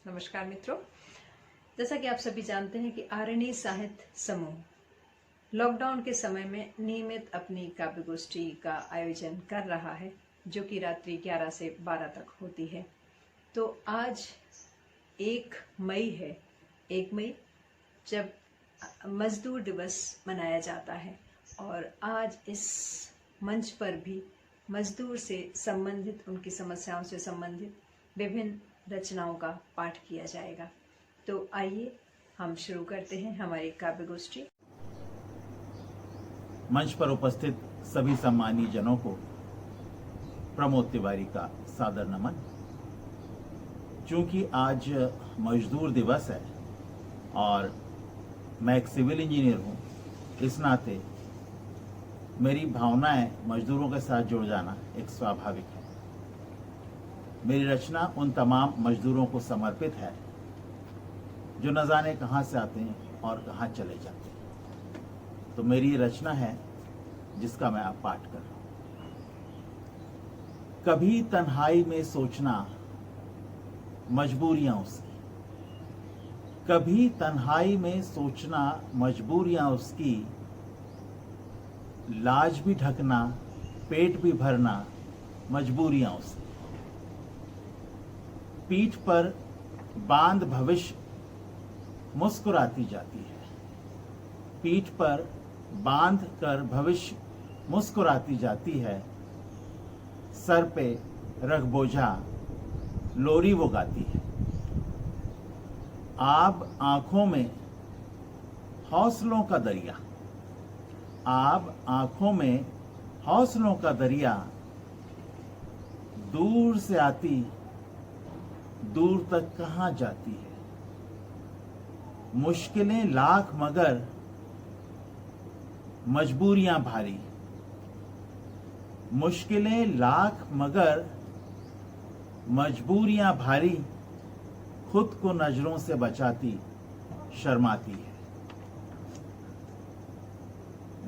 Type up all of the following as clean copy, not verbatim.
नमस्कार मित्रों, जैसा कि आप सभी जानते हैं कि आरएनए साहित्य समूह लॉकडाउन के समय में नियमित अपनी काव्य गोष्ठी का आयोजन कर रहा है, जो कि रात्रि 11 से 12 तक होती है। तो आज 1 मई है। 1 मई जब मजदूर दिवस मनाया जाता है और आज इस मंच पर भी मजदूर से संबंधित, उनकी समस्याओं से संबंधित विभिन्न रचनाओं का पाठ किया जाएगा। तो आइए हम शुरू करते हैं हमारी काव्य गोष्ठी। मंच पर उपस्थित सभी सम्मानीय जनों को प्रमोद तिवारी का सादर नमन। चूंकि आज मजदूर दिवस है और मैं एक सिविल इंजीनियर हूं, इस नाते मेरी भावनाएं मजदूरों के साथ जुड़ जाना एक स्वाभाविक है। मेरी रचना उन तमाम मजदूरों को समर्पित है जो न जाने कहां से आते हैं और कहां चले जाते हैं। तो मेरी ये रचना है जिसका मैं अब पाठ कर रहा हूं। कभी तन्हाई में सोचना मजबूरियां उसकी, कभी तन्हाई में सोचना मजबूरियां उसकी, लाज भी ढकना पेट भी भरना मजबूरियां उसकी। पीठ पर बांध भविष्य मुस्कुराती जाती है, पीठ पर बांध कर भविष्य मुस्कुराती जाती है, सर पे रख बोझा लोरी वो गाती है। आब आंखों में हौसलों का दरिया, आब आंखों में हौसलों का दरिया, दूर से आती दूर तक कहां जाती है। मुश्किलें लाख मगर मजबूरियां भारी, मुश्किलें लाख मगर मजबूरियां भारी, खुद को नजरों से बचाती शर्माती है।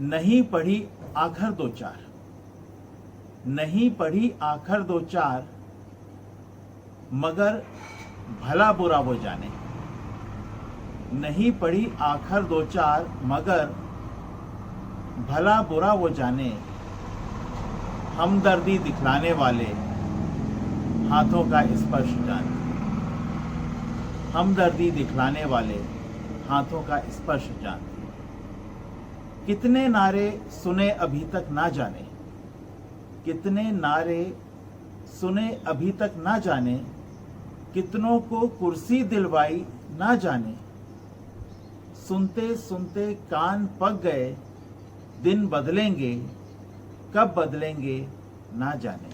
नहीं पढ़ी आखर दो चार, नहीं पढ़ी आखर दो चार, मगर भला बुरा वो जाने। नहीं पढ़ी आखर दो चार, मगर भला बुरा वो जाने। हमदर्दी दिखलाने वाले हाथों का स्पर्श जाने, हमदर्दी दिखलाने वाले हाथों का स्पर्श जाने। कितने नारे सुने अभी तक ना जाने, कितने नारे सुने अभी तक ना जाने, कितनों को कुर्सी दिलवाई ना जाने। सुनते सुनते कान पक गए, दिन बदलेंगे कब बदलेंगे ना जाने।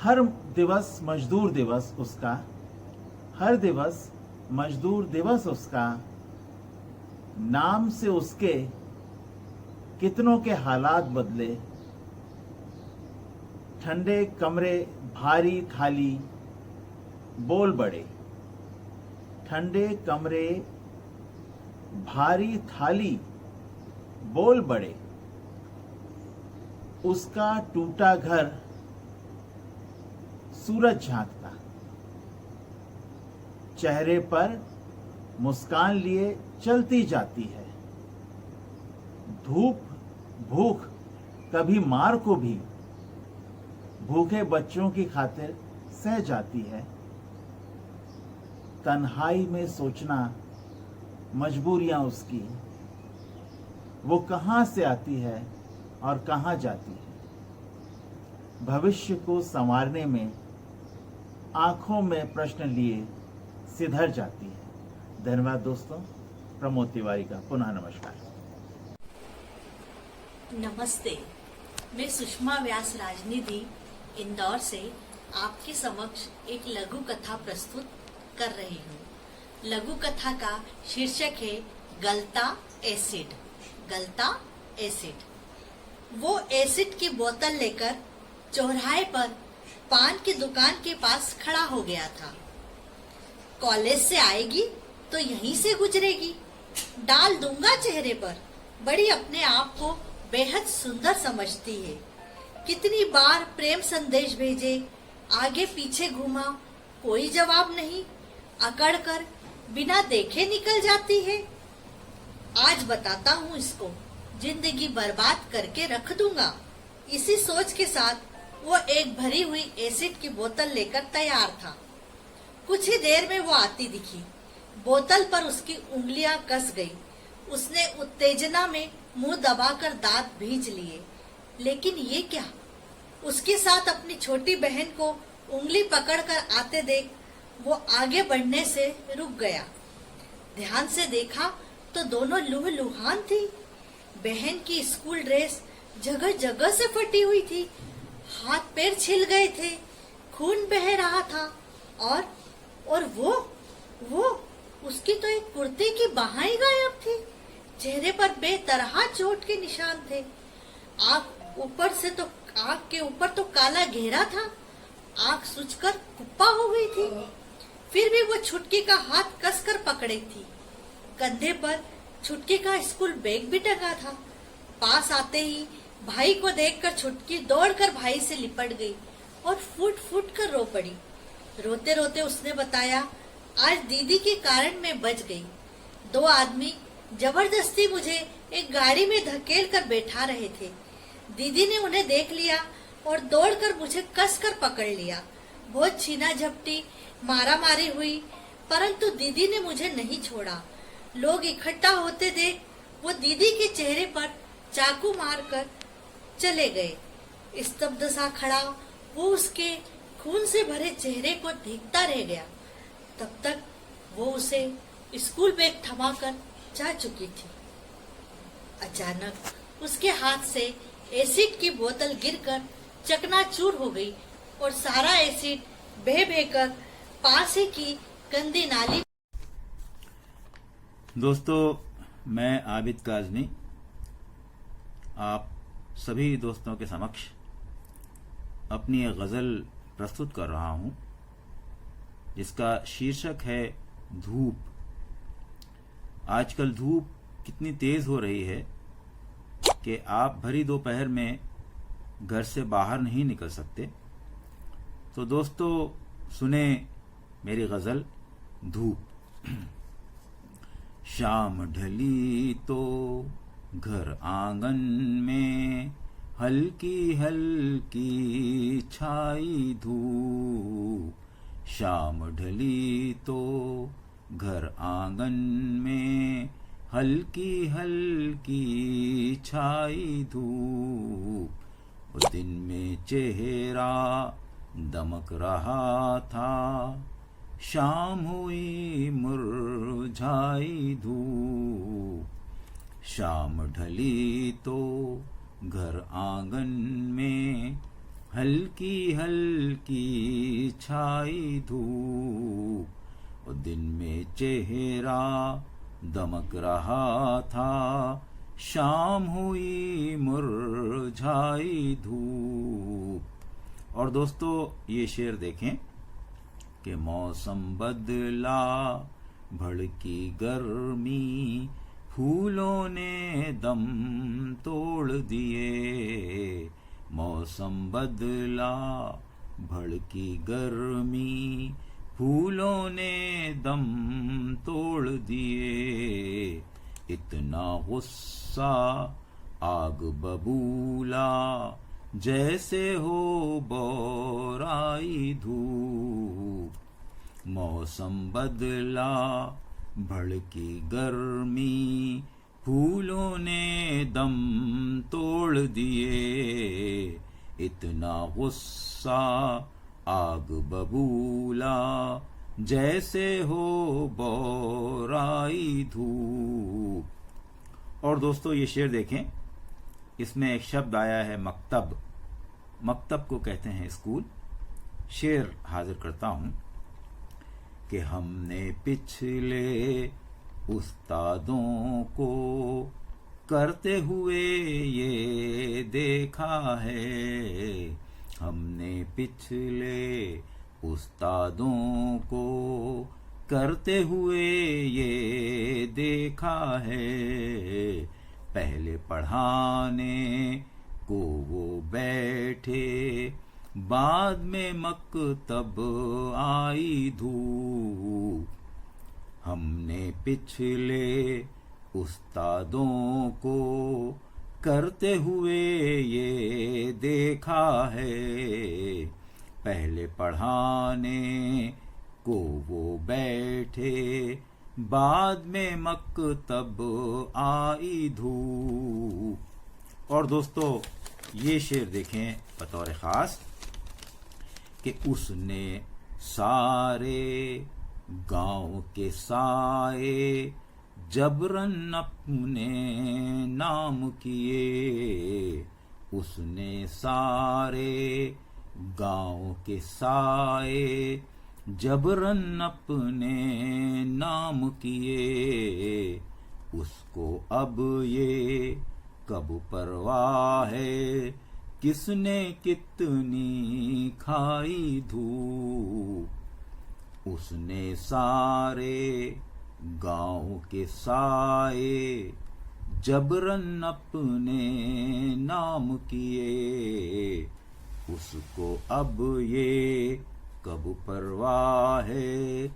हर दिवस मजदूर दिवस उसका, हर दिवस मजदूर दिवस उसका, नाम से उसके कितनों के हालात बदले। ठंडे कमरे भारी खाली बोल बड़े, ठंडे कमरे भारी थाली बोल बड़े। उसका टूटा घर सूरज झांकता, चेहरे पर मुस्कान लिए चलती जाती है। धूप भूख कभी मार को भी भूखे बच्चों की खातिर सह जाती है। तन्हाई में सोचना मजबूरियां उसकी, वो कहां से आती है और कहां जाती है। भविष्य को संवारने में आंखों में प्रश्न लिए सिधर जाती है। धन्यवाद दोस्तों। प्रमोद तिवारी का पुनः नमस्कार। नमस्ते, मैं सुषमा व्यास राजनिधि इंदौर से आपके समक्ष एक लघु कथा प्रस्तुत कर रही हूँ। लघु कथा का शीर्षक है गलता एसिड। गलता एसिड। वो एसिड की बोतल लेकर चौराहे पर पान की दुकान के पास खड़ा हो गया था। कॉलेज से आएगी तो यहीं से गुजरेगी, डाल दूंगा चेहरे पर। बड़ी अपने आप को बेहद सुंदर समझती है। कितनी बार प्रेम संदेश भेजे, आगे पीछे घूमा, कोई जवाब नहीं, अकड़ कर बिना देखे निकल जाती है। आज बताता हूँ इसको, जिंदगी बर्बाद करके रख दूंगा। इसी सोच के साथ वो एक भरी हुई एसिड की बोतल लेकर तैयार था। कुछ ही देर में वो आती दिखी। बोतल पर उसकी उंगलियां कस गई। उसने उत्तेजना में मुंह दबाकर दांत भींच लिए। लेकिन ये क्या? उसके साथ अपनी छोटी बहन को उंगली पकड़कर आते देख वो आगे बढ़ने से रुक गया। ध्यान से देखा तो दोनों लूहलुहान थी। बहन की स्कूल ड्रेस जगह जगह से फटी हुई थी, हाथ पैर छिल गए थे, खून बह रहा था। और वो उसकी तो एक कुर्ते की बाहें गायब थी। चेहरे पर बेतरह चोट के निशान थे। आँख के ऊपर तो काला घेरा था। आँख सूजकर कुप्पा हो गई थी। फिर भी वो छुटकी का हाथ कसकर पकड़े थी। कंधे पर छुटकी का स्कूल बैग भी टंगा था। पास आते ही भाई को देखकर छुटकी दौड़कर भाई से लिपट गई और फूट फूट कर रो पड़ी। रोते रोते उसने बताया, आज दीदी के कारण मैं बच गई। 2 आदमी जबरदस्ती मुझे एक गाड़ी में धकेल कर बैठा रहे थे। दीदी ने उन्हें देख लिया और दौड़कर मुझे कसकर पकड़ लिया। बहुत छीना झपटी मारा मारी हुई, परंतु दीदी ने मुझे नहीं छोड़ा। लोग इकट्ठा होते देख वो दीदी के चेहरे पर चाकू मारकर चले गए। स्तब्ध सा खड़ा वो उसके खून से भरे चेहरे को देखता रह गया। तब तक वो उसे स्कूल बैग थमाकर जा चुकी थी। अचानक उसके हाथ से एसिड की बोतल गिरकर चकनाचूर हो गई और सारा एसिड बह बहकर पास ही की गंदी नाली। दोस्तों, मैं आबिद काज़मी आप सभी दोस्तों के समक्ष अपनी एक गज़ल प्रस्तुत कर रहा हूं, जिसका शीर्षक है धूप। आजकल धूप कितनी तेज हो रही है कि आप भरी दोपहर में घर से बाहर नहीं निकल सकते। तो दोस्तों, सुने मेरी गज़ल धूप। शाम ढली तो घर आंगन में हल्की हल्की छाई धूप। शाम ढली तो घर आंगन में हल्की हल्की छाई धूप। उस दिन में चेहरा दमक रहा था, शाम हुई मुरझाई धूप। शाम ढली तो घर आंगन में हल्की हल्की छाई धूप। और दिन में चेहरा दमक रहा था, शाम हुई मुरझाई धूप। और दोस्तों, ये शेर देखें कि मौसम बदला भड़की गर्मी, फूलों ने दम तोड़ दिए। मौसम बदला भड़की गर्मी, फूलों ने दम तोड़ दिए। इतना गुस्सा आग बबूला, जैसे हो बोराई धूप। मौसम बदला भड़की गर्मी, फूलों ने दम तोड़ दिए। इतना गुस्सा आग बबूला, जैसे हो बोराई धूप। और दोस्तों, ये शेर देखें, इसमें एक शब्द आया है मकतब। मकतब को कहते हैं स्कूल। शेर हाजिर करता हूं कि हमने पिछले उस्तादों को करते हुए ये देखा है। हमने पिछले उस्तादों को करते हुए ये देखा है। पहले पढ़ाने को वो बैठे, बाद में मकतब आई धूप। हमने पिछले उस्तादों को करते हुए ये देखा है, पहले पढ़ाने को वो बैठे, बाद में मकतब आई धूप। और दोस्तों ये शेर देखें बतौर खास कि उसने सारे गांव के साए जबरन अपने नाम किए। उसने सारे गांव के साए जबरन अपने नाम किए। उसको अब ये कब परवाह है, किसने कितनी खाई धूप। उसने सारे गांव के साए जबरन अपने नाम किए। उसको अब ये कब परवाह है,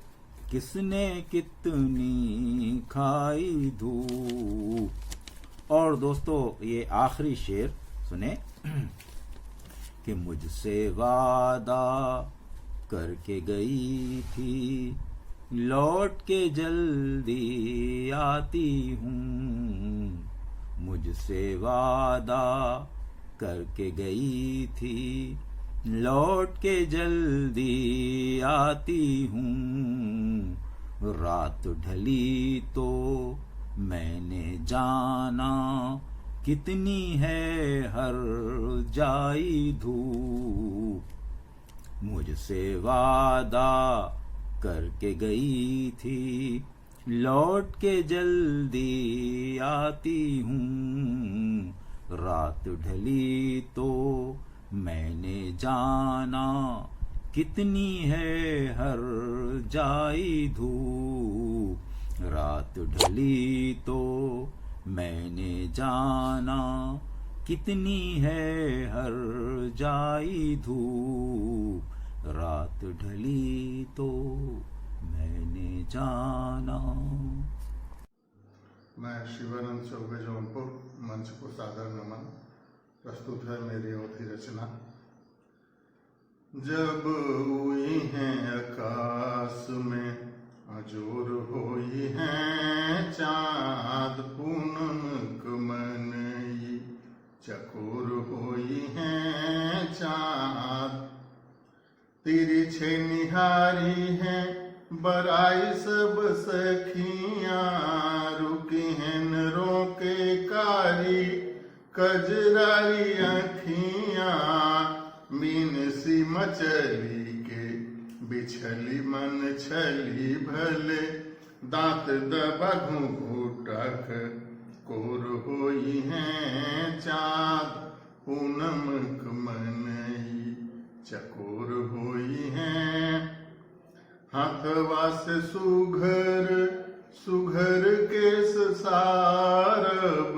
किसने कितनी खाई धूप। और दोस्तों ये आखिरी शेर सुने कि मुझसे वादा करके गई थी, लौट के जल्दी आती हूँ। मुझसे वादा करके गई थी, लौट के जल्दी आती हूँ। रात ढली तो मैंने जाना, कितनी है हर जाई धूप। मुझसे वादा करके गई थी, लौट के जल्दी आती हूँ। रात ढली तो मैंने जाना, कितनी है हर जाई धूप। रात ढली तो मैंने जाना, कितनी है हर जाई धूप। रात ढली तो मैंने जाना। मैं शिवानंद चौबे जौनपुर मंच को सादर नमन। प्रस्तुत है मेरी अवधि रचना। जब हुई हैं आकाश में अजोर होई हैं चाँद, पूनम कमनई चकोर होई हैं चाँद। तिरछे निहारी हैं बराई सब सखियाँ, रुकी हैं नरों के कारी कजरारी अखियाँ। मीन सी मचली के बिछली मन छली भले, दांत दबा घूंघूटक कोर होई हैं चाँद, पूनम कमनई चकोर होई हैं। हाथवा से सुघर सुघर केस सारब,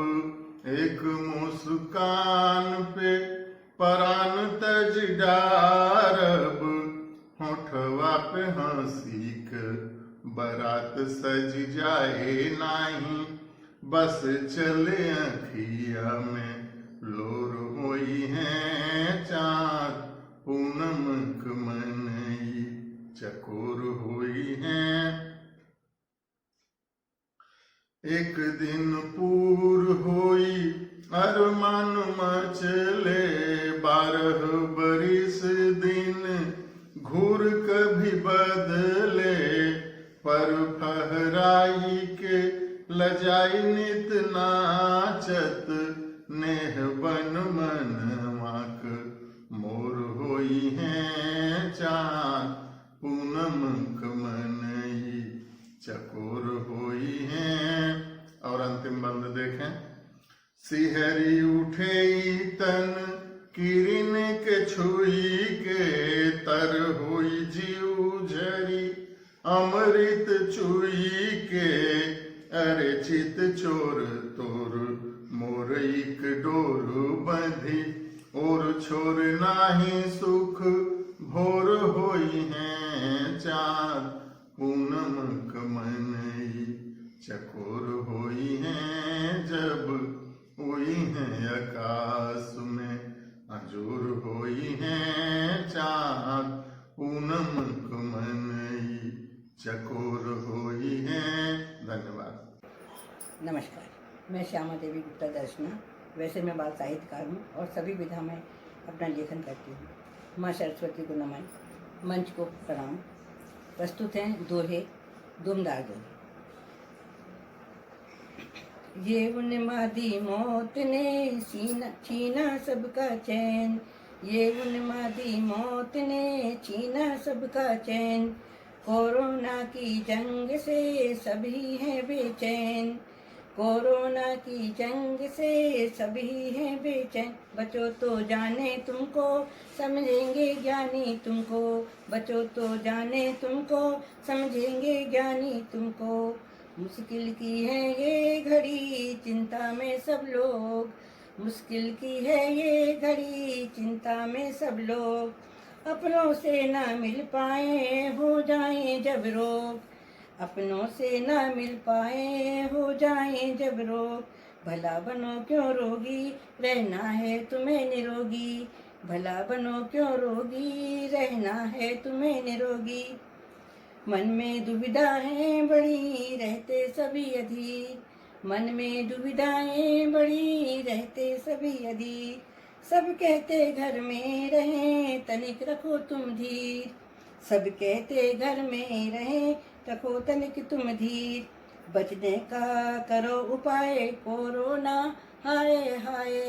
एक मुस्कान पे परान तज डारब। होठवा पे हंसी के बारात सज जाए नाही, बस चले अखिया में लोर होई हैं चाँद, पूनम कमनई चकोर होई हैं। एक दिन पूर होई अरमान मचले, 12 बरिस दिन घूर कभी बदले। पर फहराई के लजाई नित नाचत, नेह बन मन माक मोर होई हैं चाँद, पूनम कमनई चकोर होई हैं। और अंतिम बंद देखें। सिहरी उठे तन किरण के छुई के, तर होई जीव झरी अमृत चुई के। अरे चित चोर तोर मोर एक डोर बंधी, और छोर नाही सुख भोर होई है चार पूनम कमनई चकोर होई है जब हुई है आकाश में अजूर होई है चार पूनम कमनई चकोर होई है। धन्यवाद। नमस्कार, मैं श्यामा देवी गुप्ता दर्शना। वैसे मैं बाल साहित्यकार हूँ और सभी विधा में अपना लेखन करती हूँ। माँ सरस्वती को नमन, मंच को प्रणाम। प्रस्तुत हैं दोहे, दुमदार दोहे। ये उन्मादी मौत ने छीना सबका चैन, ये उन्मादी मौत ने छीना सबका चैन। कोरोना की जंग से सभी हैं बेचैन, कोरोना की जंग से सभी हैं बेचैन। बचो तो जाने तुमको, समझेंगे ज्ञानी तुमको, बचो तो जाने तुमको, समझेंगे ज्ञानी तुमको। मुश्किल की है ये घड़ी चिंता में सब लोग, मुश्किल की है ये घड़ी चिंता में सब लोग। अपनों से ना मिल पाए हो जाएं जब रोग, अपनों से ना मिल पाए हो जाएं जब रोग। भला बनो क्यों रोगी, रहना है तुम्हें निरोगी, भला बनो क्यों रोगी, रहना है तुम्हें निरोगी। मन में दुविधाएं बड़ी रहते सभी अधीर, मन में दुविधाएं बड़ी रहते सभी अधीर। सब कहते घर में रहें तनिक रखो तुम धीर, सब कहते घर में रहें रखो तनिक तुम धीर। बचने का करो उपाय कोरोना हाय हाय,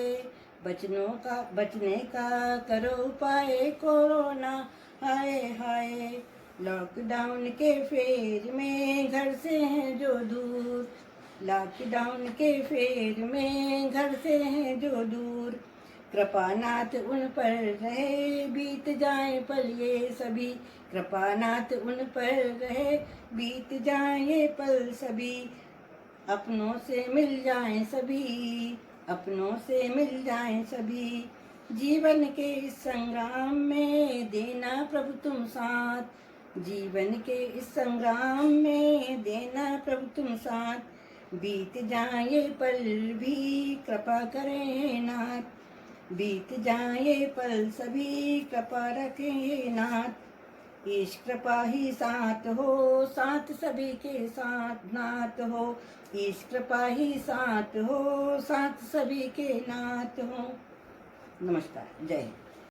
बचने का करो उपाय कोरोना हाय हाय। लॉकडाउन के फेर में घर से हैं जो दूर, लॉकडाउन के फेर में घर से हैं जो दूर। कृपानाथ उन पर रहे बीत जाए पल ये सभी, कृपानाथ उन पर रहे बीत जाए पल सभी। अपनों से मिल जाएं सभी, अपनों से मिल जाएं सभी। जीवन के इस संग्राम में देना प्रभु तुम साथ, जीवन के इस संग्राम में देना प्रभु तुम साथ। बीत जाए पल भी कृपा करें नाथ, बीत जाए पल सभी कृपा रखें नाथ। ईश कृपा ही साथ हो, साथ सभी के साथ नाथ हो, ईश कृपा ही साथ हो, साथ सभी के नाथ हो। नमस्कार, जय हिंद।